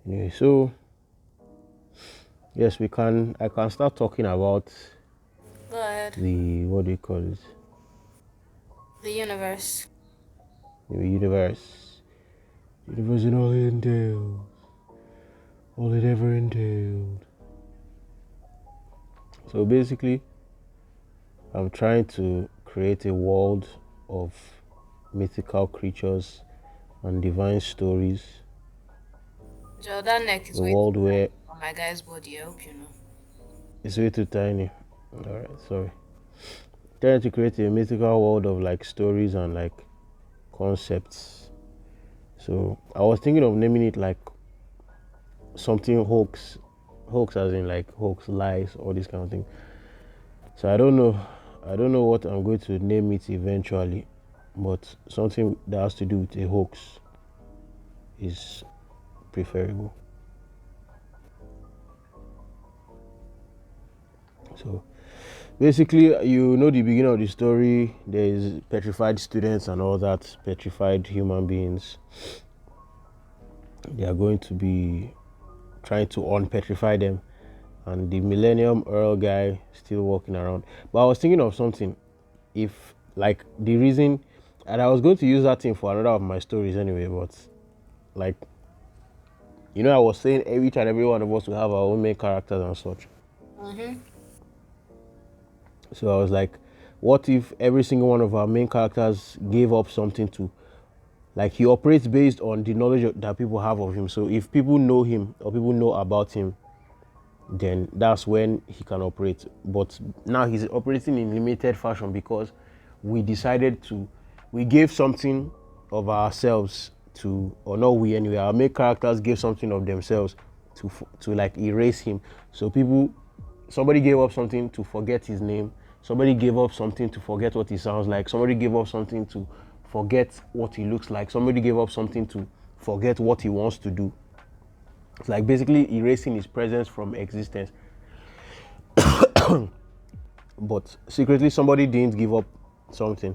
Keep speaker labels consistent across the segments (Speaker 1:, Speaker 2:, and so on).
Speaker 1: Anyway, so yes, we can. I can start talking about
Speaker 2: Go ahead.
Speaker 1: the what do you call it?
Speaker 2: The universe.
Speaker 1: The universe. Universe and all it entails, all it ever entailed. So basically, I'm trying to create a world of mythical creatures and divine stories.
Speaker 2: Joe, that neck is
Speaker 1: A
Speaker 2: way too
Speaker 1: world
Speaker 2: tiny
Speaker 1: where
Speaker 2: for my guy's body. I hope you know.
Speaker 1: it's way too tiny. Alright, sorry. Trying to create a mythical world of like stories and like concepts. So I was thinking of naming it like something hoax. Hoax as in like hoax, lies, all this kind of thing. So I don't know. I don't know what I'm going to name it eventually, but something that has to do with a hoax is preferable. So basically, you know the beginning of the story. There is petrified students and all that, petrified human beings. They are going to be trying to unpetrify them, and the Millennium Earl guy still walking around. But I was thinking of something. If like the reason, and I was going to use that thing for another of my stories anyway, but like I was saying each and every one of us will have our own main characters and such.
Speaker 2: Mm-hmm.
Speaker 1: So I was like, what if every single one of our main characters gave up something to, like, he operates based on the knowledge that people have of him. So if people know him or people know about him, then that's when he can operate. But now he's operating in limited fashion because we decided to, we gave something of ourselves to, or not we anyway, our main characters gave something of themselves to like erase him. So people, somebody gave up something to forget his name, somebody gave up something to forget what he sounds like, somebody gave up something to forget what he looks like, somebody gave up something to forget what he wants to do. It's like basically erasing his presence from existence. But secretly somebody didn't give up something,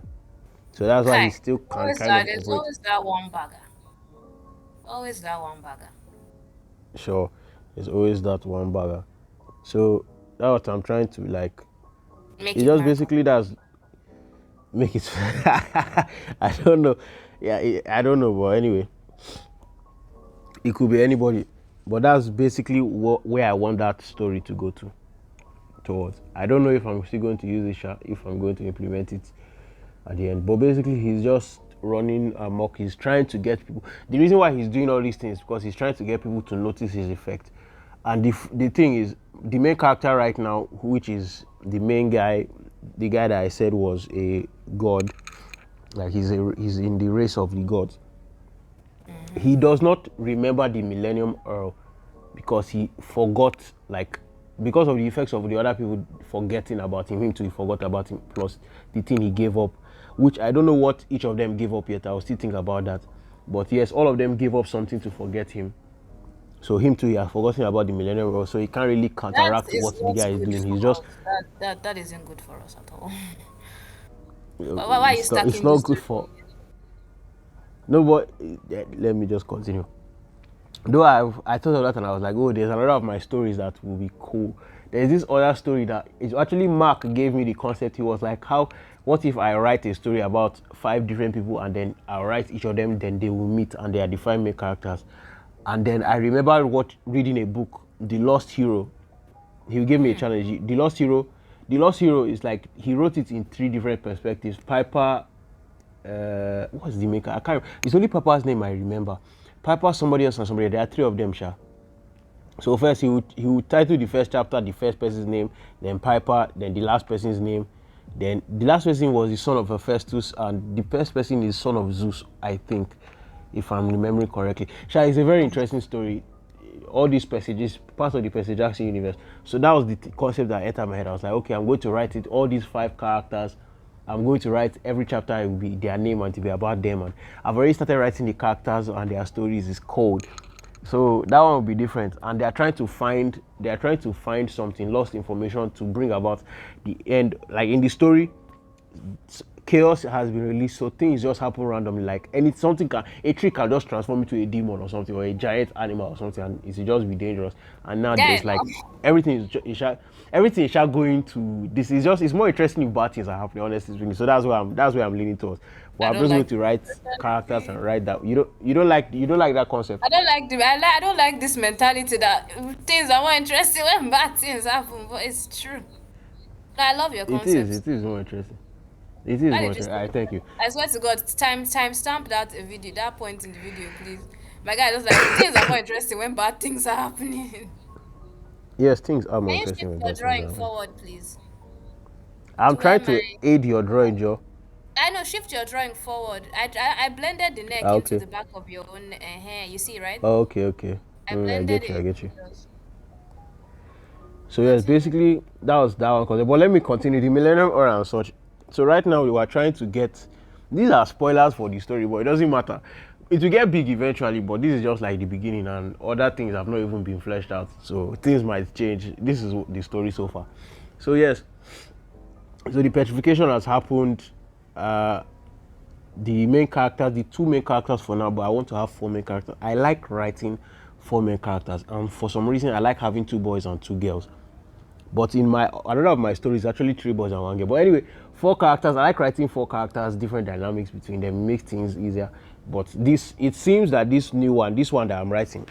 Speaker 1: so that's why he
Speaker 2: Kai,
Speaker 1: still can
Speaker 2: always
Speaker 1: kind
Speaker 2: that.
Speaker 1: of
Speaker 2: There's
Speaker 1: operate.
Speaker 2: always that one bagger. Always that one bagger.
Speaker 1: Sure, there's always that one bagger. So that's what I'm trying to like.
Speaker 2: Make
Speaker 1: It
Speaker 2: it
Speaker 1: just
Speaker 2: mark.
Speaker 1: basically does make it. I don't know. Yeah, I don't know, but anyway, it could be anybody. But that's basically where I want that story to go to towards. I don't know if I'm still going to use it, if I'm going to implement it at the end. But basically, he's just running amok. He's trying to get people. The reason why he's doing all these things is because he's trying to get people to notice his effect. And the thing is, the main character right now, which is the main guy, the guy that I said was a god, like he's in the race of the gods.
Speaker 2: Mm-hmm.
Speaker 1: He does not remember the Millennium Earl because he forgot, like, because of the effects of the other people forgetting about him too, he forgot about him, plus the thing he gave up, which I don't know what each of them gave up yet. I'll still think about that. But yes, all of them gave up something to forget him. So him too, he has forgotten about the Millennium Earl, so he can't really
Speaker 2: That
Speaker 1: counteract
Speaker 2: is
Speaker 1: what the
Speaker 2: not
Speaker 1: guy is
Speaker 2: good
Speaker 1: doing.
Speaker 2: for
Speaker 1: He's just
Speaker 2: us. That isn't good for us at all. Why are you
Speaker 1: it's
Speaker 2: stacking
Speaker 1: not
Speaker 2: this
Speaker 1: good
Speaker 2: story?
Speaker 1: for no. But let me just continue. Though I thought of that and I was like, oh, there's a lot of my stories that will be cool. There's this other story that it's actually Mark gave me the concept. He was like, what if I write a story about 5 different people and then I'll write each of them, then they will meet and they are the 5 main characters. And then I remember reading a book, The Lost Hero. He gave me a challenge. The Lost Hero is like he wrote it in 3 different perspectives. Piper, what's the maker? I can't remember. It's only Piper's name I remember. Piper, somebody else, and somebody. There are 3 of them, Sha. So first he would title the first chapter the first person's name, then Piper, then the last person's name, then the last person was the son of Hephaestus, and the first person is son of Zeus, I think, if I'm remembering correctly. Sha, it's a very interesting story. All these passages, part of the Percy Jackson universe. So that was the concept that entered my head. I was like, okay, I'm going to write it. All these 5 characters, I'm going to write every chapter. It will be their name and to be about them. And I've already started writing the characters and their stories. It's cold. So that one will be different, and they are trying to find something, lost information, to bring about the end. Like in the story, chaos has been released, so things just happen randomly. Like a tree can just transform into a demon or something, or a giant animal or something, and it will just be dangerous. And now
Speaker 2: Yeah,
Speaker 1: there's like everything everything is going to this. Is just it's more interesting if bad things are happening. Honestly speaking, so that's where I'm leaning towards. But
Speaker 2: I
Speaker 1: I'm
Speaker 2: don't
Speaker 1: just going
Speaker 2: like
Speaker 1: to write characters and write that. You don't like that concept.
Speaker 2: I don't like I don't like this mentality that things are more interesting when bad things happen, but it's true. No, I love your
Speaker 1: It is.
Speaker 2: concepts.
Speaker 1: It is more interesting. It is
Speaker 2: Why
Speaker 1: more
Speaker 2: did you
Speaker 1: interesting.
Speaker 2: say
Speaker 1: I thank you.
Speaker 2: I swear to God, time stamp that video, that point in the video, please. My guy just like things are more interesting when bad things are happening.
Speaker 1: Yes, things are more
Speaker 2: Can you
Speaker 1: interesting
Speaker 2: shift
Speaker 1: when
Speaker 2: your
Speaker 1: bad things
Speaker 2: drawing
Speaker 1: happen.
Speaker 2: forward, please?
Speaker 1: I'm
Speaker 2: To where
Speaker 1: trying
Speaker 2: my
Speaker 1: to aid your drawing, Joe.
Speaker 2: I know, shift your drawing forward. I blended the neck into
Speaker 1: Okay.
Speaker 2: the back of your own hair. You see, right?
Speaker 1: Oh, okay, okay.
Speaker 2: I
Speaker 1: I
Speaker 2: blended
Speaker 1: get you. I
Speaker 2: it.
Speaker 1: get you.
Speaker 2: Just
Speaker 1: So yes,
Speaker 2: continue.
Speaker 1: basically that was that one concept. But let me continue the Millennium Era and such. So right now we were trying to get. These are spoilers for the story, but it doesn't matter. It will get big eventually, but this is just like the beginning, and other things have not even been fleshed out. So things might change. This is the story so far. So yes, so the petrification has happened. Uh, the main characters, the two main characters for now, but I want to have four main characters. I like writing four main characters, and for some reason, I like having two boys and two girls. But in my another of my stories, actually three boys and one girl. But anyway, four characters. I like writing four characters, different dynamics between them, makes things easier. But it seems that this one that I'm writing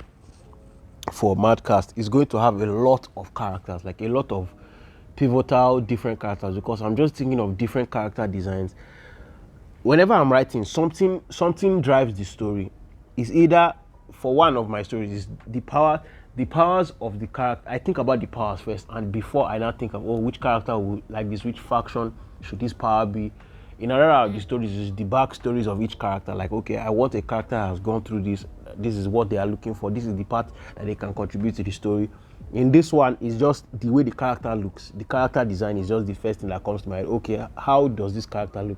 Speaker 1: for Madcast is going to have a lot of characters, like a lot of pivotal different characters, because I'm just thinking of different character designs. Whenever I'm writing, something drives the story. It's either for one of my stories is the powers of the character. I think about the powers first, and before I now think of which character would like this, which faction should this power be. In another of the stories is the backstories of each character. Like, okay, I want a character that has gone through this. This is what they are looking for. This is the part that they can contribute to the story. In this one, it's just the way the character looks. The character design is just the first thing that comes to mind. Okay, how does this character look?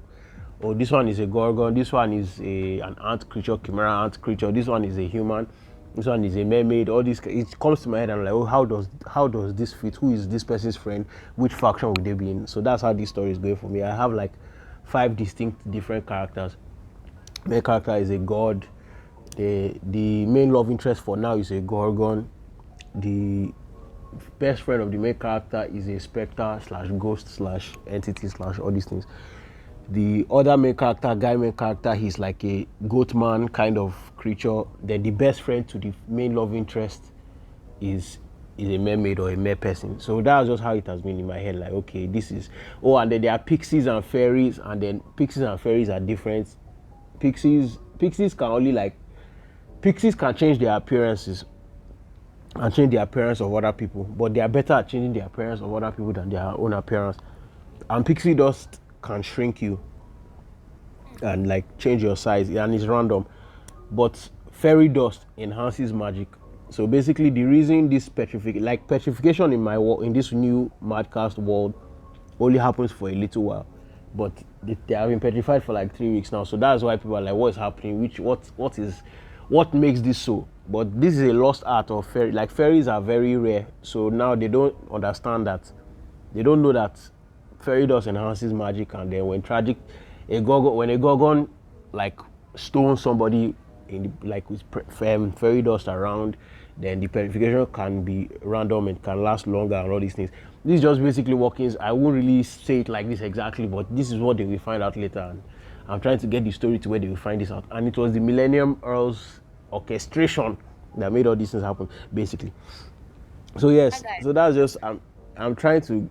Speaker 1: Oh, this one is a gorgon, this one is an ant creature, chimera ant creature, this one is a human, this one is a mermaid. All this, it comes to my head and I'm like, oh, how does this fit? Who is this person's friend? Which faction would they be in? So that's how this story is going for me. I have like 5 distinct different characters. Main character is a god. The main love interest for now is a gorgon. The best friend of the main character is a specter slash ghost slash entity slash all these things. The other main character, he's like a goat man kind of creature. Then the best friend to the main love interest is a mermaid or a mer person. So that's just how it has been in my head. Like, okay, this is and then there are pixies and fairies, and then pixies and fairies are different. Pixies can change their appearances and change the appearance of other people, but they are better at changing the appearance of other people than their own appearance. And pixie dust can shrink you and like change your size, and it's random. But fairy dust enhances magic. So basically, the reason this petrification in this new Madcast world only happens for a little while, but they have been petrified for like 3 weeks now. So that's why people are like, what is happening? What makes this so? But this is a lost art of fairy. Like, fairies are very rare, so now they don't understand that. They don't know that fairy dust enhances magic, and then when a gorgon like stones somebody with fairy dust around, then the purification can be random and can last longer and all these things. This is just basically workings. I won't really say it like this exactly, but this is what they will find out later, and I'm trying to get the story to where they will find this out. And it was the Millennium Earl's orchestration that made all these things happen, basically. So yes,
Speaker 2: Okay.
Speaker 1: so that's just I'm trying to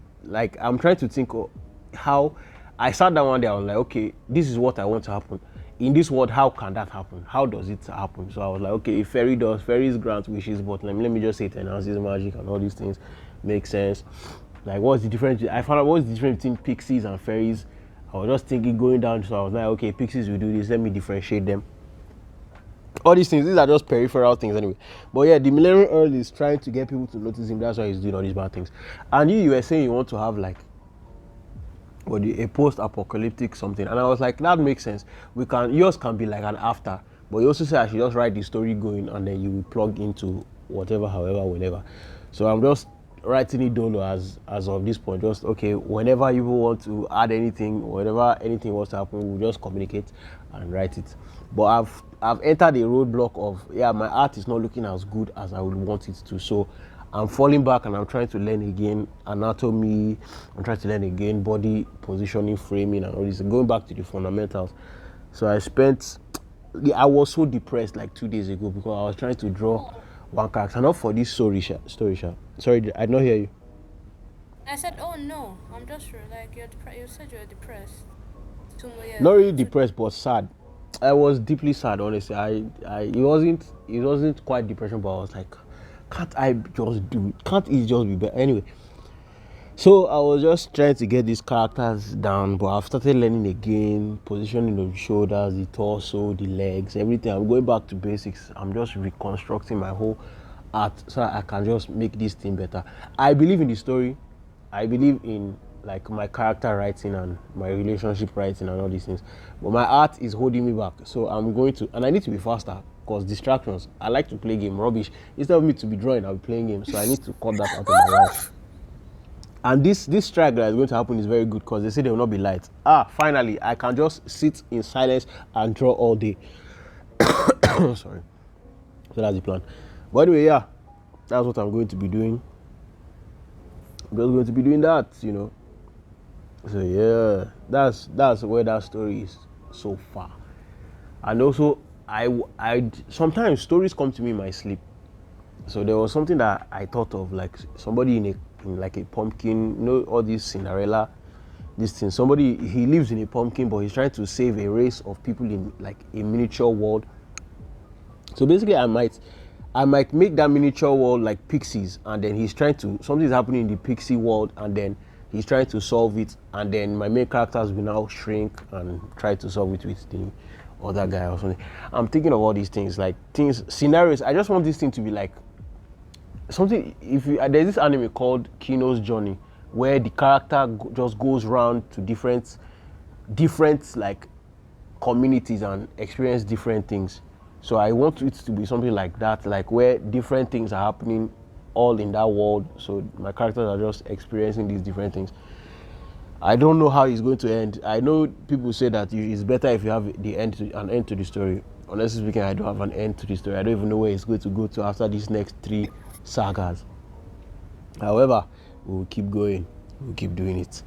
Speaker 1: think of how I sat down one day. I was like, okay, this is what I want to happen in this world. How can that happen? How does it happen? So I was like, okay, if fairies grant wishes, but let me just say it enhances magic and all these things make sense. Like, what's the difference? I found out what's the difference between pixies and fairies. I was just thinking going down, so I was like, okay, pixies will do this. Let me differentiate them. All these are just peripheral things anyway. But yeah, the Millennium Earl is trying to get people to notice him. That's why he's doing all these bad things. And you were saying you want to have like a post-apocalyptic something, and I was like, that makes sense. Yours can be like an after, but you also say I should just write the story going, and then you will plug into whatever, however, whenever. So I'm just writing it dolo as of this point. Just okay, whenever you want to add anything, whenever anything wants to happen, we'll just communicate and write it. But I've entered a roadblock of, yeah, my art is not looking as good as I would want it to. So I'm falling back and I'm trying to learn again anatomy. I'm trying to learn again body positioning, framing, and all this. Going back to the fundamentals. So I was so depressed like 2 days ago because I was trying to draw one character, not for this story. Sorry, I did not hear you.
Speaker 2: I said, oh no, I'm just like you said you're depressed. 2 years.
Speaker 1: Not really depressed, but sad. I was deeply sad, honestly. It wasn't quite depression, but I was like, can't I just do it? Can't it just be better? Anyway, so I was just trying to get these characters down, but I've started learning again, positioning of the shoulders, the torso, the legs, everything. I'm going back to basics. I'm just reconstructing my whole art so I can just make this thing better. I believe in the story. I believe in like my character writing and my relationship writing and all these things. But my art is holding me back. So I'm going to, and I need to be faster because distractions. I like to play game, rubbish. Instead of me to be drawing, I'll be playing games. So I need to cut that out of my life. And this strike that is going to happen is very good because they say there will not be light. Finally, I can just sit in silence and draw all day. Sorry. So that's the plan. But anyway, yeah, that's what I'm going to be doing. I'm just going to be doing that, So yeah, that's where that story is so far. And also, I sometimes stories come to me in my sleep. So there was something that I thought of, like somebody in like a pumpkin, all these Cinderella, this thing. Somebody, he lives in a pumpkin, but he's trying to save a race of people in like a miniature world. So basically, I might make that miniature world like pixies, and then something's happening in the pixie world, and then he's trying to solve it, and then my main characters will now shrink and try to solve it with the other guy or something. I'm thinking of all these things, like scenarios. I just want this thing to be like something. There's this anime called Kino's Journey, where the character just goes around to different like communities and experience different things. So I want it to be something like that, like where different things are happening all in that world. So my characters are just experiencing these different things. I don't know how it's going to end. I know people say that it's better if you have an end to the story. Honestly speaking, I don't have an end to the story. I don't even know where it's going to go to after these next 3 sagas. However, we'll keep going. We'll keep doing it.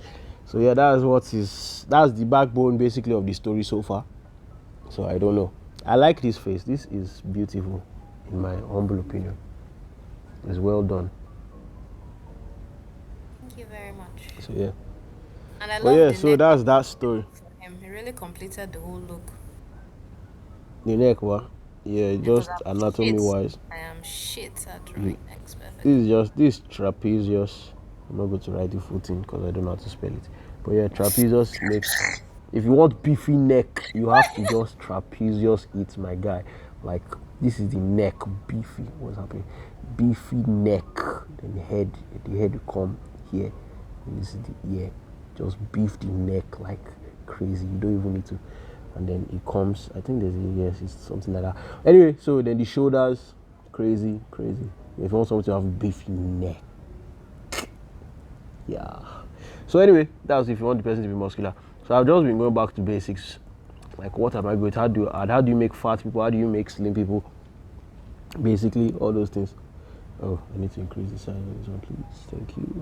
Speaker 1: So yeah, that's the backbone basically of the story so far. So I don't know. I like this face. This is beautiful, in my humble opinion. It's well done.
Speaker 2: Thank you very much.
Speaker 1: So yeah.
Speaker 2: And I love the
Speaker 1: so
Speaker 2: neck
Speaker 1: that's that story.
Speaker 2: He really completed the whole look.
Speaker 1: The neck, what? Yeah,
Speaker 2: Because
Speaker 1: just anatomy wise.
Speaker 2: I am shit at drawing necks perfect.
Speaker 1: This trapezius. I'm not going to write the full thing because I don't know how to spell it. But yeah, trapezius makes. If you want beefy neck, you have to just trapezius it, my guy. Like this is the neck, beefy. What's happening? Beefy neck. Then the head will come here. And this is the ear. Just beef the neck like crazy. You don't even need to. And then it comes. I think it's something like that. Anyway, so then the shoulders, crazy. If you want someone to have beefy neck, yeah. So anyway, that's if you want the person to be muscular. So I've just been going back to basics. Like what am I going to how do you make fat people? How do you make slim people? Basically, all those things. Oh, I need to increase the size of this one, please.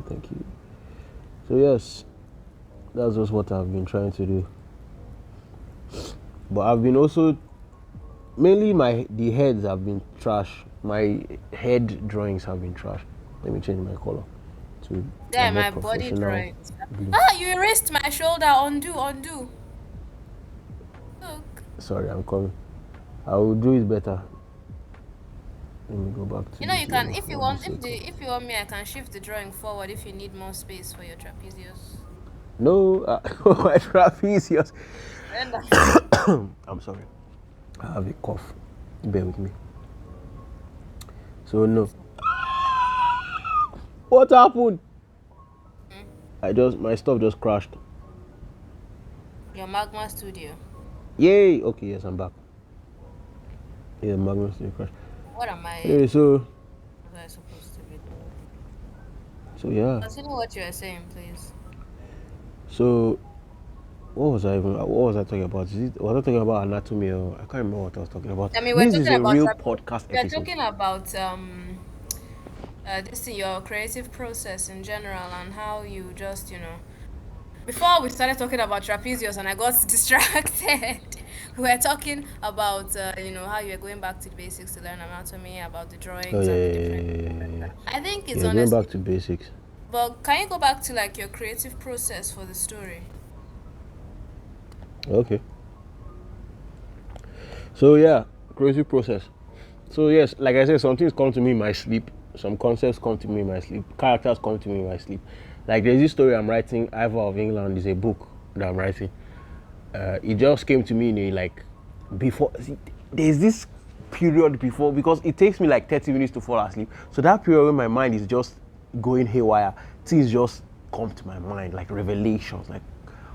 Speaker 1: Thank you. So yes, that's just what I've been trying to do. But I've been also mainly the heads have been trash. My head drawings have been trash. Let me change my color to
Speaker 2: my body drawings.
Speaker 1: blue.
Speaker 2: You erased my shoulder. Undo. Look.
Speaker 1: Sorry, I'm coming. I will do it better. Let me go back to.
Speaker 2: You can if you want me, I can shift the drawing forward if you need more space for your trapezius.
Speaker 1: No, my trapezius. I'm sorry. I have a cough. Bear with me. So no. What happened? My stuff just crashed.
Speaker 2: Your Magma Studio.
Speaker 1: Yay! Okay, yes, I'm back. Yeah, Magma Studio crashed.
Speaker 2: What am I?
Speaker 1: Anyway, so
Speaker 2: What was I supposed to be
Speaker 1: So yeah.
Speaker 2: Continue what you were saying, please.
Speaker 1: So what was I talking about? Was I talking about anatomy or I can't remember what I was talking about.
Speaker 2: I mean, we're
Speaker 1: This is
Speaker 2: talking
Speaker 1: a
Speaker 2: about
Speaker 1: real podcast
Speaker 2: we're
Speaker 1: episode.
Speaker 2: talking about this thing, your creative process in general, and how you just, before we started talking about trapezius and I got distracted. We were talking about how you're going back to the basics to learn anatomy, about the
Speaker 1: Oh
Speaker 2: drawings
Speaker 1: yeah,
Speaker 2: and the
Speaker 1: yeah, yeah,
Speaker 2: different.
Speaker 1: yeah, yeah, yeah.
Speaker 2: I think it's
Speaker 1: Yeah, going back
Speaker 2: honestly.
Speaker 1: to basics.
Speaker 2: But can you go back to like your creative process for the story?
Speaker 1: Okay. So yeah, creative process. So yes, like I said, some things come to me in my sleep. Some concepts come to me in my sleep. Characters come to me in my sleep. Like there's this story I'm writing. Ivor of England is a book that I'm writing. It just came to me in a like before. See, there's this period before because it takes me like 30 minutes to fall asleep. So that period when my mind is just going haywire, things just come to my mind like revelations. Like,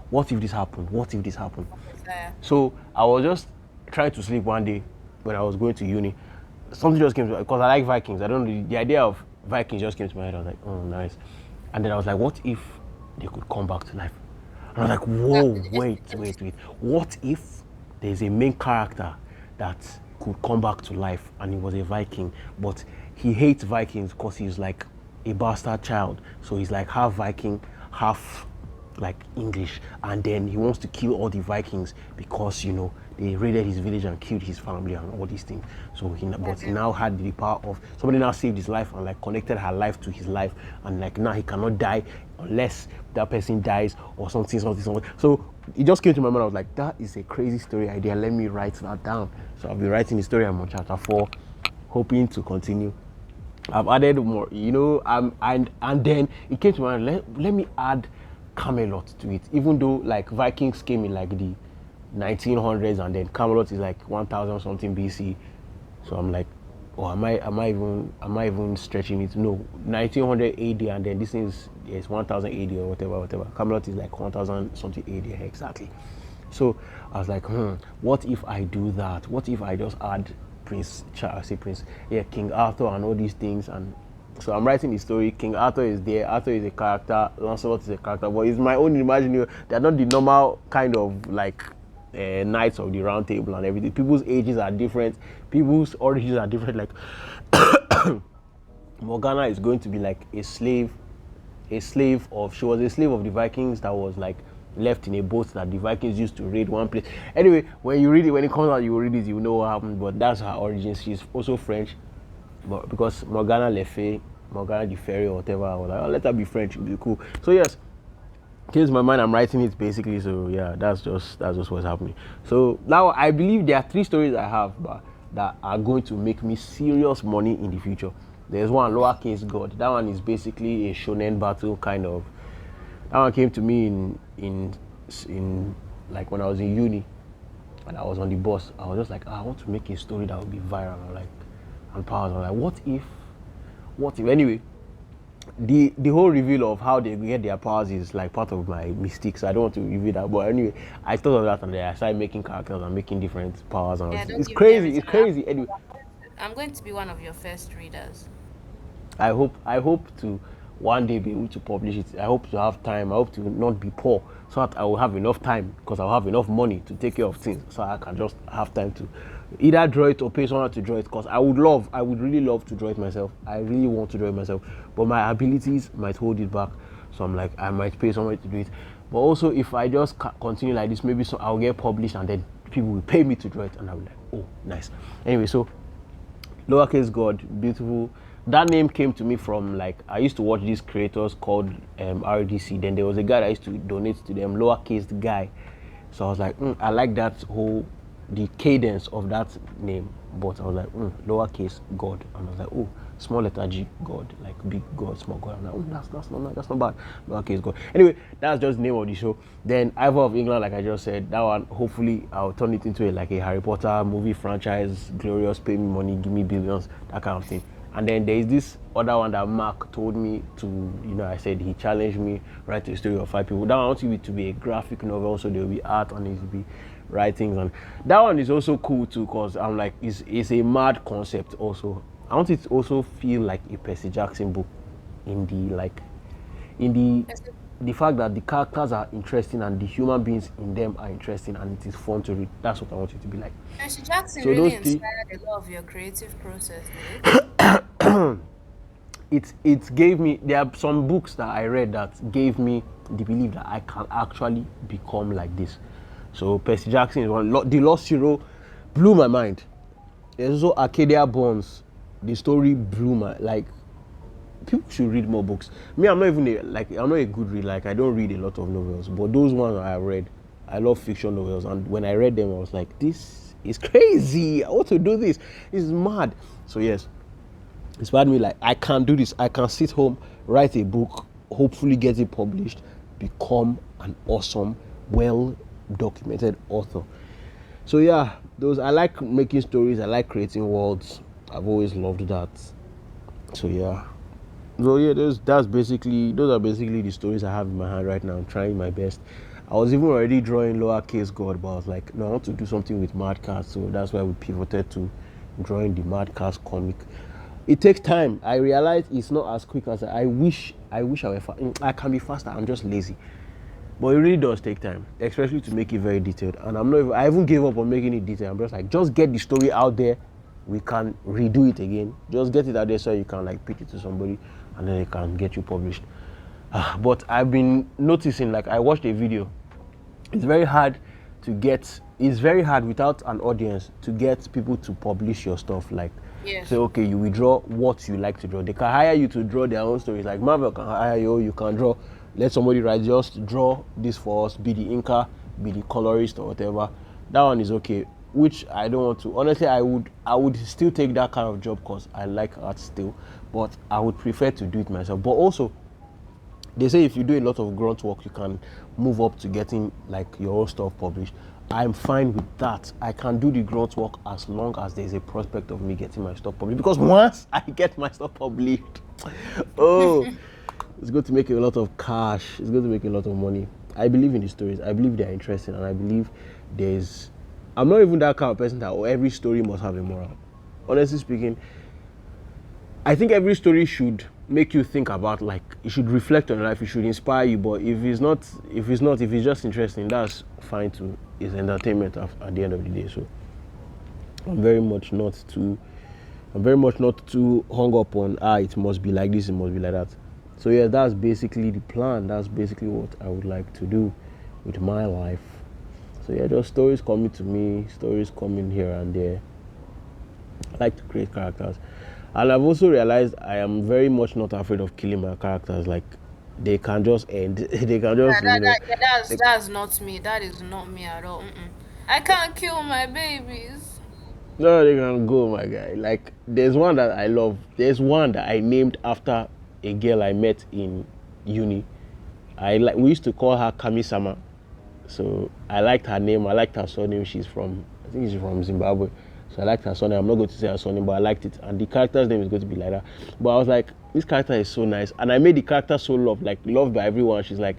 Speaker 1: what if this happened? What if this happened?
Speaker 2: Yeah.
Speaker 1: So I was just trying to sleep one day when I was going to uni. Something just came to me because I like Vikings. I don't know, the idea of Vikings just came to my head. I was like, oh, nice. And then I was like, what if they could come back to life? And I was like, whoa, wait. What if there's a main character that could come back to life and he was a Viking, but he hates Vikings because he's like a bastard child. So he's like half Viking, half like English, and then he wants to kill all the Vikings because they raided his village and killed his family and all these things. So but he now had the power of somebody now saved his life and like connected her life to his life, and like now he cannot die unless that person dies or something. So it just came to my mind. I was like, that is a crazy story idea. Let me write that down. So I'll be writing the story. I'm on chapter 4, hoping to continue. I've added more, and then it came to mind. Let me add Camelot to it, even though like Vikings came in like the 1900s, and then Camelot is like 1000 something BC. So I'm like, oh, am I even stretching it? No, 1900 AD, and then this is 1000 AD or whatever. Camelot is like 1000 something AD exactly. So I was like, what if I do that? What if I just add King Arthur and all these things? And so I'm writing the story. King Arthur is there. Arthur is a character. Lancelot is a character, but it's my own imagination. They're not the normal kind of like knights of the round table and everything. People's ages are different. People's origins are different. Like Morgana is going to be like a slave of, she was a slave of the Vikings that was like left in a boat that the Vikings used to raid one place. Anyway, when you read it, when it comes out, you read it, you know what happened. But that's her origins. She's also French, but because Morgana Le Fay, Morgana the Fairy or whatever, I was like, oh, let her be French, it'll be cool. So yes, came to my mind. I'm writing it basically. So yeah, that's just what's happening. So now I believe there are 3 stories I have, but that are going to make me serious money in the future. There's one, Lowercase God. That one is basically a shonen battle kind of. That one came to me in like when I was in uni and I was on the bus. I was just like, I want to make a story that will be viral. I'm like, and powers. I'm like, what if anyway? The whole reveal of how they get their powers is like part of my mistakes. So I don't want to reveal that, but anyway, I thought of that and then I started making characters and making different powers. And
Speaker 2: Yeah, don't
Speaker 1: it's
Speaker 2: give me
Speaker 1: crazy. It's
Speaker 2: everything.
Speaker 1: crazy. Anyway,
Speaker 2: I'm going to be one of your first readers.
Speaker 1: I hope to one day be able to publish it. I hope to have time. I hope to not be poor, so that I will have enough time because I'll have enough money to take care of things. So I can just have time to either draw it or pay someone to draw it. Because I would really love to draw it myself. I really want to draw it myself, but my abilities might hold it back. So I'm like, I might pay someone to do it. But also, if I just continue like this, maybe I'll get published and then people will pay me to draw it, and I'll be like, oh, nice. Anyway, so Lowercase God, beautiful. That name came to me from like I used to watch these creators called RDC. Then there was a guy that used to donate to them, Lowercase Guy. So I was like, I like that whole the cadence of that name. But I was like, Lowercase God, and I was like, oh, small letter G God, like big God, small God. I'm like, that's not bad. Lowercase God. Anyway, that's just the name of the show. Then Ivor of England, like I just said, that one hopefully I'll turn it into like a Harry Potter movie franchise, glorious, pay me money, give me billions, that kind of thing. And then there is this other one that Mark told me to, I said he challenged me, write a story of 5 people. That one I want it to be a graphic novel, so there will be art and it will be writings. And that one is also cool too, because I'm like, it's a mad concept also. I want it to also feel like a Percy Jackson book in the like in
Speaker 2: Percy,
Speaker 1: the fact that the characters are interesting and the human beings in them are interesting and it is fun to read. That's what I want it to be like.
Speaker 2: Percy Jackson
Speaker 1: So
Speaker 2: really
Speaker 1: those three,
Speaker 2: inspired a lot of your creative process, did it?
Speaker 1: it gave me. There are some books that I read that gave me the belief that I can actually become like this. So Percy Jackson is one. The Lost Hero blew my mind. There's also Arcadia Bonds. The story blew my like. People should read more books. Me, I'm not even I'm not a good reader. Like I don't read a lot of novels, but those ones I read, I love fiction novels, and when I read them, I was like, this is crazy. I want to do this. This is mad. So yes, inspired me like I can do this. I can sit home, write a book, hopefully get it published, become an awesome, well documented author. So yeah, those I like making stories, I like creating worlds. I've always loved that. So yeah. So yeah, those are basically the stories I have in my hand right now. I'm trying my best. I was even already drawing lowercase god, but I was like, no, I want to do something with Mad Cats, so that's why we pivoted to drawing the Mad Cats comic. It takes time. I realize it's not as quick as I wish. I wish I were. I can be faster. I'm just lazy. But it really does take time, especially to make it very detailed. And I'm not. I even gave up on making it detailed. I'm just like, just get the story out there. We can redo it again. Just get it out there so you can like pitch it to somebody, and then it can get you published. But I've been noticing, like I watched a video. It's very hard to get. It's very hard without an audience to get people to publish your stuff. Like, say,
Speaker 2: Yes.
Speaker 1: okay, you withdraw what you like to draw. They can hire you to draw their own stories. Like Marvel can hire you. You can draw. Let somebody write. Just draw this for us. Be the inker, be the colorist or whatever. That one is okay. Which I don't want to. Honestly, I would still take that kind of job because I like art still. But I would prefer to do it myself. But also, they say if you do a lot of grunt work, you can move up to getting like your own stuff published. I'm fine with that. I can do the grunt work as long as there's a prospect of me getting my stuff published. Because once I get my stuff published, oh, it's going to make a lot of cash. It's going to make a lot of money. I believe in the stories. I believe they're interesting, and I believe there's. I'm not even that kind of person that every story must have a moral. Honestly speaking, I think every story should make you think about, like, it should reflect on life, it should inspire you. But if it's just interesting, that's fine too. It's entertainment at the end of the day. So I'm very much not too hung up on it must be like this, it must be like that. So yeah, that's basically the plan. That's basically what I would like to do with my life. So yeah, just stories coming to me, stories coming here and there. I like to create characters. And I've also realized I am very much not afraid of killing my characters. Like, they can just end. They can
Speaker 2: Yeah,
Speaker 1: just,
Speaker 2: yeah,
Speaker 1: they,
Speaker 2: that's not me. That is not me at all. Mm-mm. I can't kill my babies.
Speaker 1: no, they can go, my guy. Like, there's one that I love. There's one that I named after a girl I met in uni. We used to call her Kami-sama. So I liked her name. I liked her surname. I think she's from Zimbabwe. So I liked her surname. I'm not going to say her surname, but I liked it. And the character's name is going to be like that. But I was like, this character is so nice. And I made the character so loved by everyone. She's like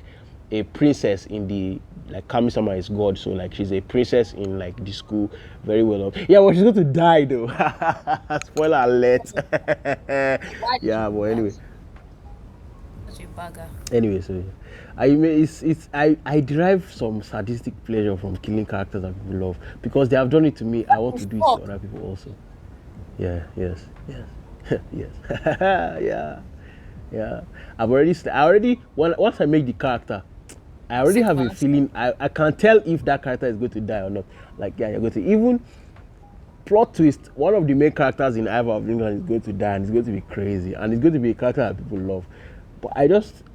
Speaker 1: a princess in the, like, Kami-sama is God. So like she's a princess in like the school, very well loved. Yeah, well, she's going to die though. Spoiler alert.
Speaker 2: Why did you
Speaker 1: Yeah, but
Speaker 2: do
Speaker 1: anyway.
Speaker 2: that? Such a bagger.
Speaker 1: Anyway, so I mean, I derive some sadistic pleasure from killing characters that people love because they have done it to me. I want
Speaker 2: Oh,
Speaker 1: to do it to
Speaker 2: fuck.
Speaker 1: other people also. Yeah, yes, yes, yeah, yeah. Once I make the character, I already
Speaker 2: Sick
Speaker 1: have a
Speaker 2: bastard.
Speaker 1: feeling. I can tell if that character is going to die or not. Like, yeah, you're going to even plot twist. One of the main characters in Ivor of England is going to die, and it's going to be crazy, and it's going to be a character that people love. But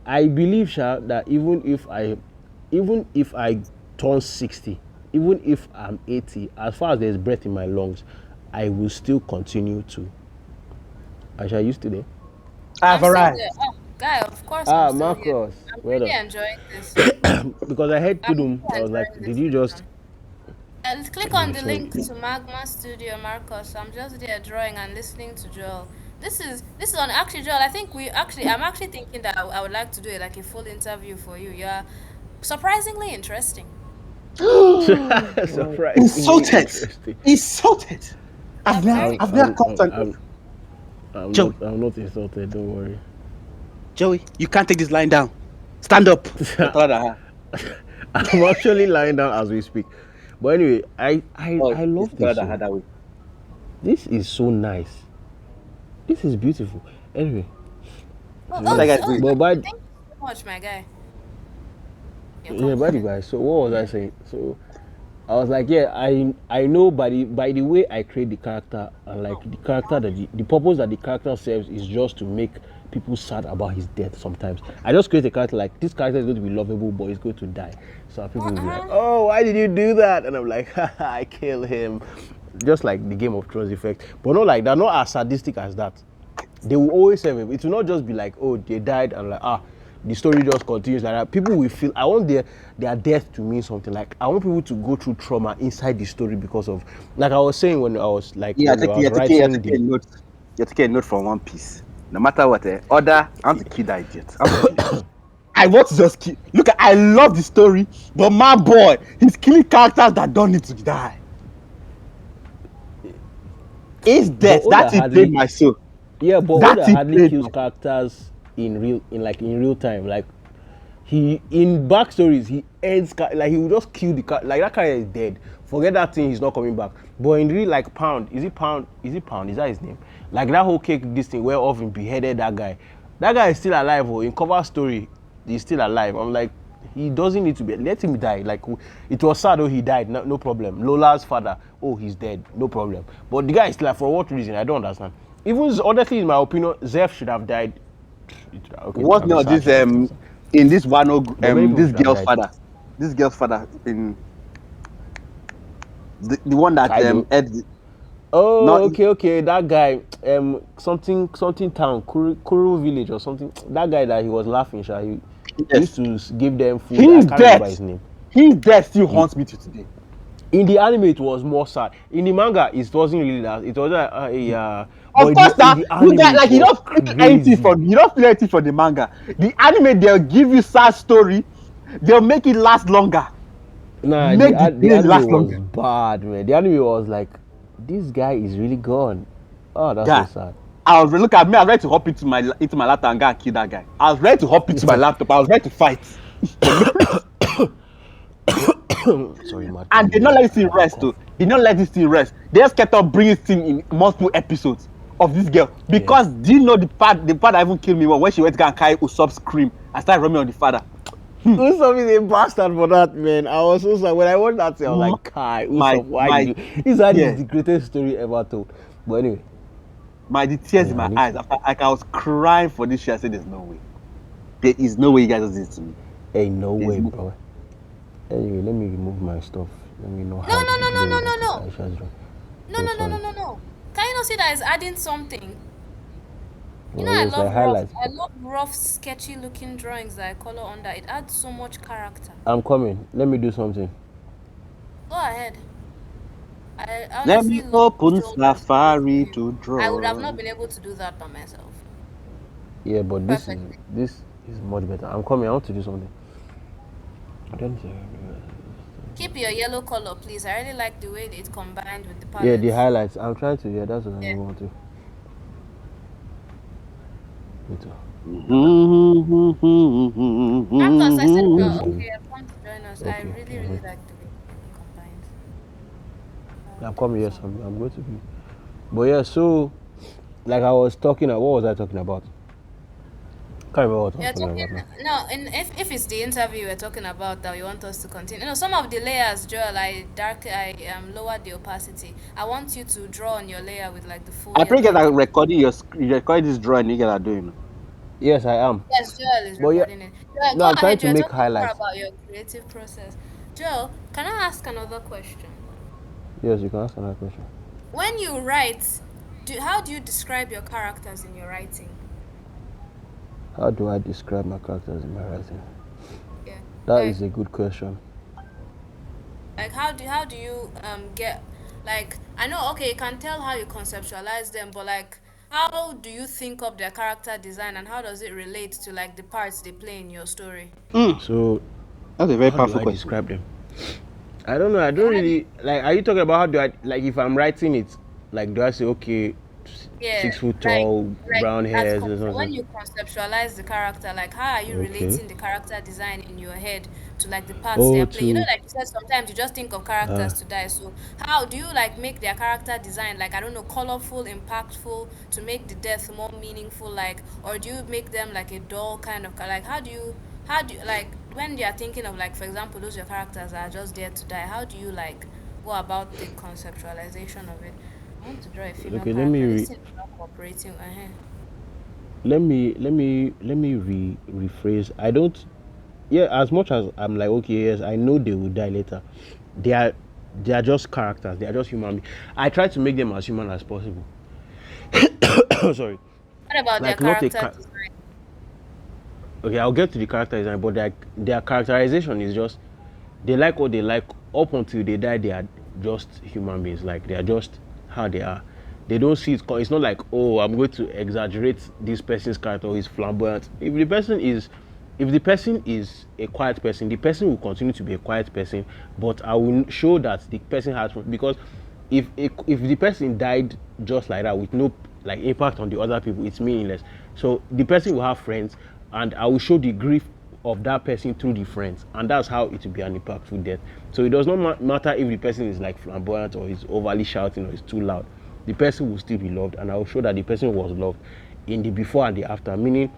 Speaker 1: I believe, Sha, that even if I turn 60, even if I'm 80, as far as there's breath in my lungs, I will still continue to. I shall use today.
Speaker 3: I've
Speaker 2: I'm still there.
Speaker 3: arrived.
Speaker 2: Oh, guy, of course I'm still here.
Speaker 1: Marcos,
Speaker 2: I'm
Speaker 1: well
Speaker 2: really
Speaker 1: done.
Speaker 2: enjoying this.
Speaker 1: Because I heard
Speaker 2: I'm
Speaker 1: Kudum,
Speaker 2: really
Speaker 1: I was like,
Speaker 2: enjoying
Speaker 1: did
Speaker 2: this
Speaker 1: you just?
Speaker 2: session. And click on
Speaker 1: Yeah,
Speaker 2: the
Speaker 1: so
Speaker 2: link to Magma Studio, Marcos. I'm just there drawing and listening to Joel. This is on actually Joel. I think I'm actually thinking that I would like to do it like a full interview for you. You're surprisingly interesting.
Speaker 1: surprisingly
Speaker 3: Insulted.
Speaker 1: interesting.
Speaker 3: Insulted.
Speaker 2: You're very
Speaker 3: I've never
Speaker 1: I'm,
Speaker 3: come
Speaker 1: I'm,
Speaker 3: to
Speaker 1: I'm, I'm
Speaker 3: Joe.
Speaker 1: not insulted. Don't worry.
Speaker 3: Joey, you can't take this line down. Stand up. You're taller than her.
Speaker 1: I'm actually lying down as we speak. But anyway,
Speaker 3: Oh,
Speaker 1: I
Speaker 3: he's
Speaker 1: love
Speaker 3: taller
Speaker 1: this
Speaker 3: than her
Speaker 1: show.
Speaker 3: that way.
Speaker 1: This is so nice. This is beautiful. Anyway,
Speaker 2: Oh,
Speaker 3: What that
Speaker 2: oh,
Speaker 3: guy's
Speaker 2: oh,
Speaker 3: doing?
Speaker 1: but by
Speaker 2: thank you so much, my guy. Yeah,
Speaker 1: yeah,
Speaker 2: come.
Speaker 1: by the way, so what was I saying? So I was like, yeah, I know by the way I create the character and like the character that the purpose that the character serves is just to make people sad about his death. Sometimes I just create a character like this character is going to be lovable, but he's going to die. So people will be like,
Speaker 2: Uh-uh.
Speaker 1: oh, why did you do that? And I'm like, haha, I kill him, just like the Game of Thrones effect. But not like they're not as sadistic as that. They will always have it. It will not just be like, oh, they died and like the story just continues like that. People will feel I want their death to mean something. Like I want people to go through trauma inside the story because of like I was saying when I was like
Speaker 3: Yeah,
Speaker 1: when I was
Speaker 3: you're
Speaker 1: writing
Speaker 3: taking a
Speaker 1: the
Speaker 3: note. You're taking a note from One Piece. No matter what, order. I want to kill that idiot. I want to kill him. I want to just kill. Look, I love the story, but my boy, he's killing characters that don't need to die. His
Speaker 1: but
Speaker 3: death,
Speaker 1: Oda
Speaker 3: that he played
Speaker 1: hardly
Speaker 3: my soul.
Speaker 1: yeah, but
Speaker 3: That
Speaker 1: Oda
Speaker 3: he
Speaker 1: hardly
Speaker 3: played
Speaker 1: kills
Speaker 3: my
Speaker 1: characters in real time. Like he in backstories he ends like he will just kill the like that character is dead. Forget that thing, he's not coming back. But in real like Pound, is it Pound? Is it Pound? Is that his name? Like that whole cake this thing where Oven beheaded that guy. That guy is still alive. Oh, in cover story, he's still alive. I'm like, he doesn't need to be. Let him die. Like it was sad. Oh, he died. No, no problem. Lola's father. Oh, he's dead. No problem. But the guy is still alive. For what reason? I don't understand. Even honestly, in my opinion, Zeph should have died. Okay,
Speaker 3: What
Speaker 1: okay,
Speaker 3: now?
Speaker 1: Sar
Speaker 3: This
Speaker 1: should have died.
Speaker 3: in this one
Speaker 1: But many people
Speaker 3: this
Speaker 1: should have
Speaker 3: girl's
Speaker 1: died.
Speaker 3: father. This girl's father in the one that
Speaker 1: Kaido.
Speaker 3: Ed
Speaker 1: Oh,
Speaker 3: not
Speaker 1: okay. That guy, something town, Kuru village or something. That guy that he was laughing, Sha. He used
Speaker 3: yes.
Speaker 1: to give them food. I
Speaker 3: His
Speaker 1: can't remember his
Speaker 3: death.
Speaker 1: name.
Speaker 3: His death still haunts me to today.
Speaker 1: In the anime, it was more sad. In the manga, it wasn't really that. It was but
Speaker 3: Of course,
Speaker 1: in
Speaker 3: now
Speaker 1: the
Speaker 3: you
Speaker 1: anime,
Speaker 3: get
Speaker 1: it
Speaker 3: like
Speaker 1: was crazy.
Speaker 3: you don't feel anything from the manga. The anime they'll give you sad story, they'll make it last longer,
Speaker 1: Nah,
Speaker 3: make the
Speaker 1: the
Speaker 3: pain
Speaker 1: anime
Speaker 3: last
Speaker 1: was
Speaker 3: longer.
Speaker 1: bad, man. The anime was like, this guy is really gone. Oh, that's so
Speaker 3: Guy,
Speaker 1: sad.
Speaker 3: look at me. I was ready to hop into my laptop and go and kill that guy. I was ready to hop into my laptop. I was ready to fight.
Speaker 1: Sorry, Matt.
Speaker 3: And they not let this thing rest too. They not let this thing rest. They just kept on bringing this thing in multiple episodes of this girl. Because do you know the part that even killed me was when she went to go and carry Usopp's scream and started running on the father.
Speaker 1: Usopp is a bastard for that, man. I was so sad when I watched that. I was like, "Kai, Usopp, why did you?" This is the greatest story ever told. But anyway,
Speaker 3: the tears in my eyes. After, like I was crying for this shit. I said, "There's no way. There is no way you guys do this to me."
Speaker 1: Ain't no way, bro. Anyway, let me remove my stuff. Let me know how.
Speaker 2: No. Can you not see that it's adding something? You know, I love rough, sketchy looking drawings that I color under. It adds so much character.
Speaker 1: I'm coming. Let me do something.
Speaker 2: Go ahead. I
Speaker 3: Let
Speaker 2: honestly
Speaker 3: me
Speaker 2: love
Speaker 3: open
Speaker 2: Joel's
Speaker 3: Safari
Speaker 2: story.
Speaker 3: to draw.
Speaker 2: I would have not been able to do that by myself.
Speaker 1: Yeah, but this
Speaker 2: Perfectly.
Speaker 1: is much better. I'm coming. I want to do something.
Speaker 2: Keep your yellow color, please. I really like the way it combined with the palette.
Speaker 1: Yeah, the highlights. I'm trying to. Yeah, that's what I want to. Me too.
Speaker 2: Because I said, well, okay, I've come to join us. I really like the way it combines.
Speaker 1: I'm coming. Yes, I'm going to be. But yeah, so like I was talking. What was I talking about? Can't remember what I was talking about now.
Speaker 2: No, if it's the interview we're talking about that you want us to continue. You know, some of the layers, Joel, I lowered the opacity. I want you to draw on your layer with like the full.
Speaker 3: I think that recording this drawing you guys are doing.
Speaker 1: Yes, I am.
Speaker 2: Yes, Joel is
Speaker 1: But yeah,
Speaker 2: recording it. Joel,
Speaker 1: no,
Speaker 2: go
Speaker 1: I'm trying
Speaker 2: ahead.
Speaker 1: to
Speaker 2: You're
Speaker 1: make
Speaker 2: talking more
Speaker 1: highlights.
Speaker 2: about your creative process. Joel, can I ask another question?
Speaker 1: Yes, you can ask another question.
Speaker 2: When you write, how do you describe your characters in your writing?
Speaker 1: How do I describe my characters in my writing?
Speaker 2: Yeah.
Speaker 1: That is a good question.
Speaker 2: Like how do you get, like, I know, okay, you can tell how you conceptualize them, but like how do you think of their character design and how does it relate to like the parts they play in your story?
Speaker 1: So
Speaker 3: That's a very
Speaker 1: how
Speaker 3: powerful
Speaker 1: do I
Speaker 3: question.
Speaker 1: describe them? I don't know. I don't really like. Are you talking about how do I like if I'm writing it? Like, do I say okay?
Speaker 2: Yeah,
Speaker 1: 6 foot
Speaker 2: like
Speaker 1: tall, brown hairs or
Speaker 2: when
Speaker 1: something.
Speaker 2: you conceptualize the character, like how are you
Speaker 1: Okay.
Speaker 2: relating the character design in your head to like the parts they
Speaker 1: Oh,
Speaker 2: are playing? You know,
Speaker 1: to
Speaker 2: like you said, sometimes you just think of characters to die. So how do you like make their character design like I don't know, colorful, impactful to make the death more meaningful? Like, or do you make them like a dull kind of like how do you like when they are thinking of like for example those your characters are just there to die? How do you like go about the conceptualization of it? I want to draw a female
Speaker 1: okay. Let me
Speaker 2: character. This thing is not cooperating.
Speaker 1: rephrase. I don't. Yeah, as much as I'm like, okay, yes, I know they will die later. They are they are just characters. They are just human beings. I try to make them as human as possible. Sorry,
Speaker 2: What about their
Speaker 1: like not a
Speaker 2: character design?
Speaker 1: okay. I'll get to the character design, but their characterization is just they like what they like up until they die. They are just human beings. Like they are just how they are. They don't see it. It's not like, oh, I'm going to exaggerate this person's character or he's flamboyant. If the person is a quiet person, the person will continue to be a quiet person. But I will show that the person has, because if the person died just like that with no like impact on the other people, it's meaningless. So the person will have friends, and I will show the grief of that person through the friends, and that's how it will be an impactful death. So it does not matter if the person is like flamboyant or is overly shouting or is too loud. The person will still be loved, and I will show that the person was loved in the before and the after. Meaning,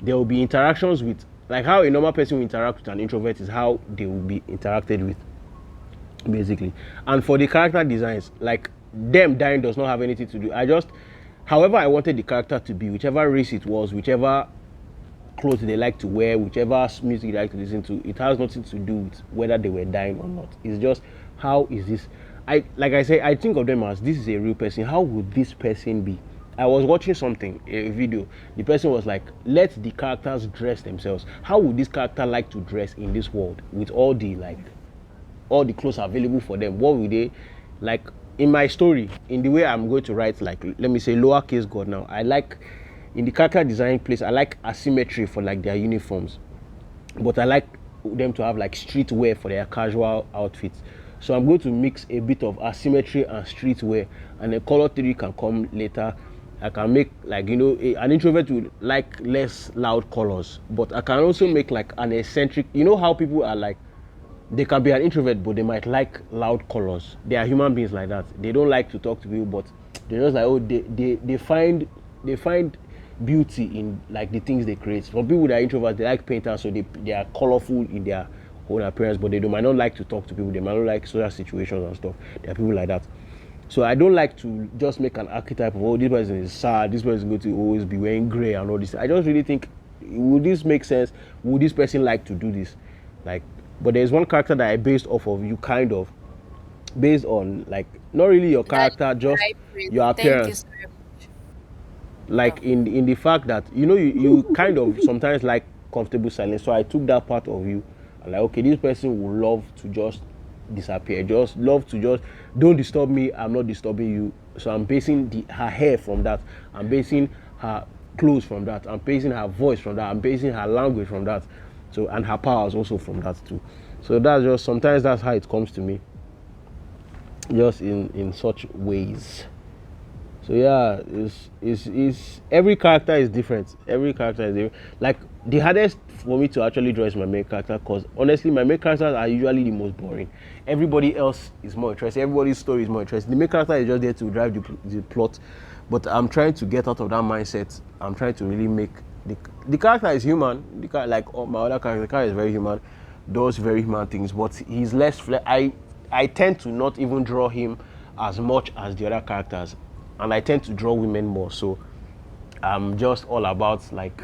Speaker 1: there will be interactions with, like how a normal person will interact with an introvert is how they will be interacted with, basically. And for the character designs, like them dying does not have anything to do. I just, however I wanted the character to be, whichever race it was, whichever clothes they like to wear, whichever music they like to listen to, it has nothing to do with whether they were dying or not. It's just how is this. I like I say, I think of them as this is a real person. How would this person be? I was watching something, a video. The person was like, let the characters dress themselves. How would this character like to dress in this world with all the clothes available for them? What would they like? In my story, in the way I'm going to write, like let me say lowercase god now, I like in the character design place, I like asymmetry for like their uniforms, but I like them to have like streetwear for their casual outfits. So I'm going to mix a bit of asymmetry and streetwear, and then color theory can come later. I can make like an introvert would like less loud colors, but I can also make like an eccentric. You know how people are like, they can be an introvert, but they might like loud colors. They are human beings like that. They don't like to talk to people, but they're just like, oh, they find beauty in like the things they create. For people that are introverts, they like painters, so they are colorful in their own appearance, but might not like to talk to people. They might not like social situations and stuff. There are people like that. So I don't like to just make an archetype of, oh, this person is sad, this person is going to always be wearing gray and all this. I just really think, would this make sense? Would this person like to do this? Like, but there's one character that I based off of you, kind of based on like not really your
Speaker 2: That is
Speaker 1: character,
Speaker 2: the
Speaker 1: just
Speaker 2: right phrase.
Speaker 1: your
Speaker 2: Thank you
Speaker 1: appearance.
Speaker 2: so much.
Speaker 1: Like
Speaker 2: Wow.
Speaker 1: in the fact that you kind of sometimes like comfortable silence. So I took that part of you, and like, okay, this person will love to just disappear, just love to just don't disturb me, I'm not disturbing you. So I'm basing her hair from that, I'm basing her clothes from that, I'm basing her voice from that, I'm basing her language from that. So, and her powers also from that too. So that's just sometimes that's how it comes to me, just in such ways. So yeah, is every character is different. Every character is different. Like the hardest for me to actually draw is my main character, because honestly, my main characters are usually the most boring. Everybody else is more interesting. Everybody's story is more interesting. The main character is just there to drive the plot. But I'm trying to get out of that mindset. I'm trying to really make the character is human. Like my other character, the character is very human, does very human things, but he's less. I tend to not even draw him as much as the other characters, and I tend to draw women more. So I'm just all about like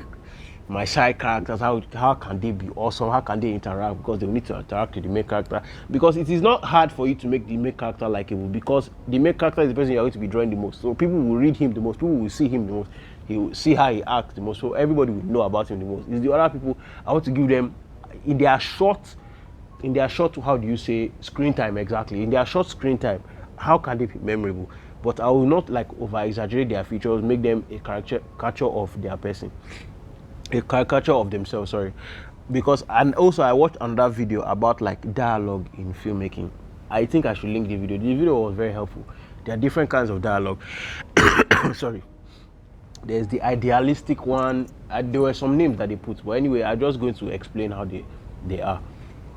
Speaker 1: my side characters. How can they be awesome? How can they interact? Because they need to interact with the main character. Because it is not hard for you to make the main character likable, because the main character is the person you're going to be drawing the most. So people will read him the most. People will see him the most. He will see how he acts the most. So everybody will know about him the most. It's the other people I want to give them in their short how do you say screen time, exactly, in their short screen time, how can they be memorable? But I will not like over exaggerate their features, make them a caricature of their person, a caricature of themselves, sorry. Because, and also I watched another video about like dialogue in filmmaking. I think I should link the video. The video was very helpful. there are different kinds of dialogue. Sorry. There's the idealistic one. There were some names that they put, but anyway, I'm just going to explain how they are.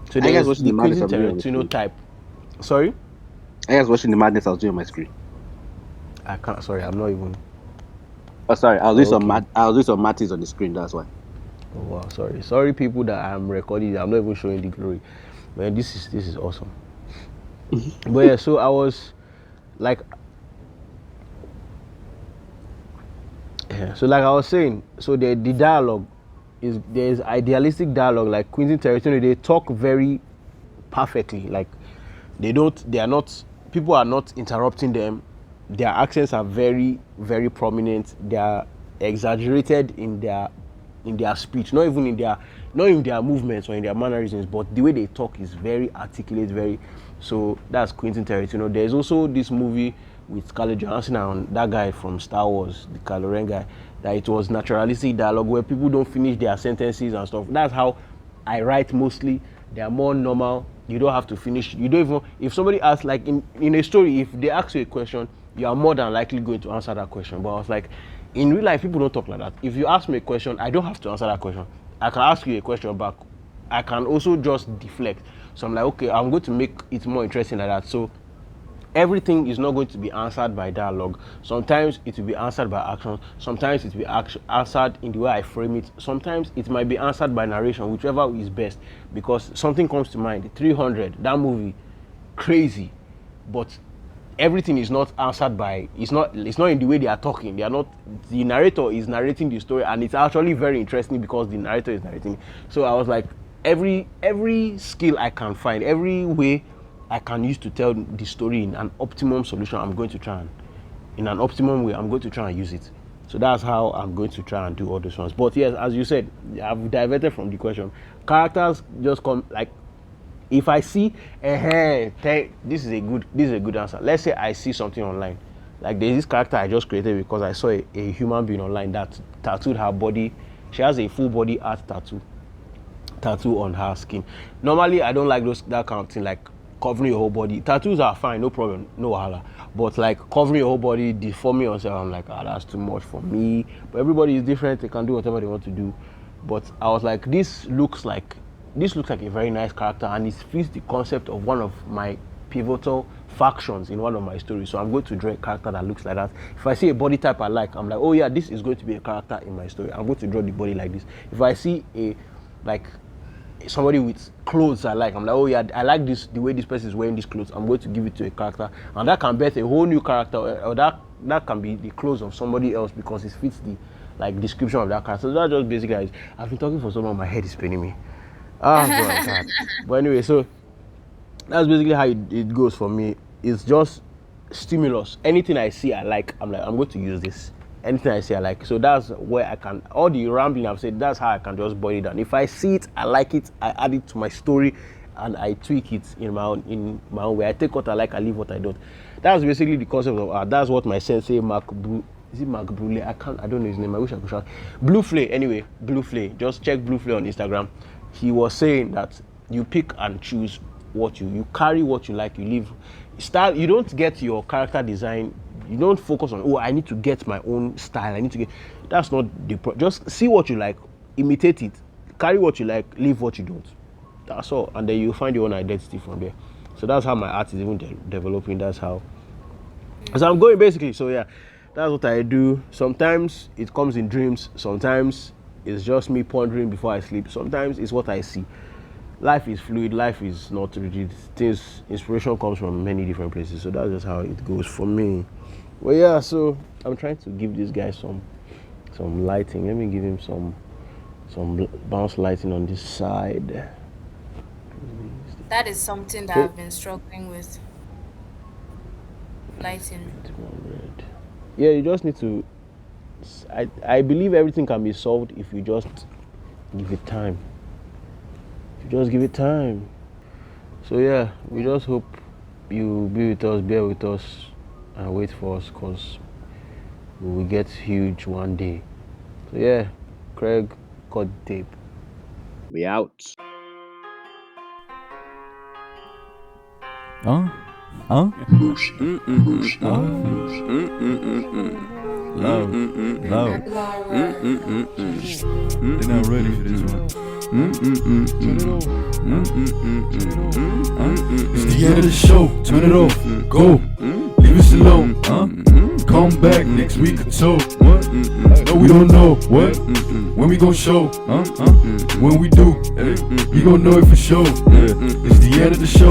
Speaker 1: So
Speaker 3: Are you guys
Speaker 1: there's
Speaker 3: watching
Speaker 1: the
Speaker 3: the madness
Speaker 1: Quentin
Speaker 3: I'm doing on my
Speaker 1: Tarantino
Speaker 3: screen?
Speaker 1: type. Sorry,
Speaker 3: Are you guys watching the madness I was doing on my screen?
Speaker 1: I can't. Sorry, I'm not even.
Speaker 3: Oh, sorry.
Speaker 1: Oh, okay.
Speaker 3: I'll do some matches on the screen. That's why.
Speaker 1: Oh wow, sorry, people that I'm recording. I'm not even showing the glory. Man, this is awesome. But yeah, so I was like, yeah, so like I was saying, so the dialogue is there's idealistic dialogue like Quentin Tarantino. They talk very perfectly. Like they are not people are not interrupting them. Their accents are very very prominent. They are exaggerated in their speech, not in their movements or in their mannerisms, but the way they talk is very articulate, very. So that's Quentin Tarantino. There's also this movie with Scarlett Johansson and that guy from Star Wars, the Kylo Ren guy, that it was naturalistic dialogue where people don't finish their sentences and stuff. That's how I write mostly. They are more normal. You don't have to finish. You don't even. If somebody asks, like in a story, if they ask you a question, you are more than likely going to answer that question. But I was like, in real life, people don't talk like that. If you ask me a question, I don't have to answer that question. I can ask you a question back. I can also just deflect. So I'm like, okay, I'm going to make it more interesting like that. So everything is not going to be answered by dialogue. Sometimes it will be answered by action. Sometimes it will be answered in the way I frame it. Sometimes it might be answered by narration, whichever is best. Because something comes to mind. 300, that movie, crazy, but everything is not answered by. It's not in the way they are talking. They are not. The narrator is narrating the story, and it's actually very interesting because the narrator is narrating. So I was like, every skill I can find, every way I can use to tell the story in an optimum solution, I'm going to try and, in an optimum way, I'm going to try and use it. So that's how I'm going to try and do all those ones. But yes, as you said, I've diverted from the question. Characters just come like, if I see, this is a good answer. Let's say I see something online, like there's this character I just created because I saw a human being online that tattooed her body. She has a full body art tattoo on her skin. Normally, I don't like that kind of thing, like covering your whole body. Tattoos are fine, no problem, no wahala. But like covering your whole body, deforming yourself, I'm like, that's too much for me. But everybody is different; they can do whatever they want to do. But I was like, this looks like a very nice character, and it fits the concept of one of my pivotal factions in one of my stories. So I'm going to draw a character that looks like that. If I see a body type I like, I'm like, oh yeah, this is going to be a character in my story. I'm going to draw the body like this. If I see a like somebody with clothes I like, I'm like, oh yeah, I like this, the way this person is wearing these clothes, I'm going to give it to a character, and that can birth a whole new character, or that can be the clothes of somebody else because it fits the like description of that character. So that's just basically, I've been talking for so long, my head is spinning me. Boy, God. But anyway, so that's basically how it goes for me. It's just stimulus. Anything I see I like, I'm like, I'm going to use this. Anything I see I like. So that's where I can, all the rambling I've said, that's how I can just boil it down. If I see it, I like it, I add it to my story and I tweak it in my own way. I take what I like, I leave what I don't. That's basically the concept of art. That's what my sensei is it Mark Brule? I don't know his name. I wish I could shout. Blue Flay, anyway, Blue Flay. Just check Blue Flay on Instagram. He was saying that you pick and choose what you carry what you like, you leave style. You don't get your character design, you don't focus on, oh, I need to get my own style, I need to get, that's not just see what you like, imitate it, carry what you like, leave what you don't. That's all, and then you find your own identity from there. So that's how my art is even developing. That's how, so I'm going basically. So yeah, that's what I do. Sometimes it comes in dreams, sometimes it's just me pondering before I sleep, sometimes it's what I see. Life is fluid, life is not rigid. Things, inspiration comes from many different places. So that's just how it goes for me. Well, yeah, so I'm trying to give this guy some lighting. Let me give him some bounce lighting on this side.
Speaker 2: That is something that
Speaker 1: So,
Speaker 2: I've been struggling with. Lighting.
Speaker 1: yeah, you just need to. I believe everything can be solved if you just give it time. If you just give it time. So yeah, we just hope you be with us, bear with us, and wait for us, cause we will get huge one day. So yeah, Craig, cut the tape.
Speaker 3: We out.
Speaker 4: Oh, Love. They're not ready for this one. It's the end of the show. Turn it off. Go. Leave us alone. Come back next week or so. No, we don't know. What? When we gon' show? When we do, we gon' know it for sure. It's the end of the show.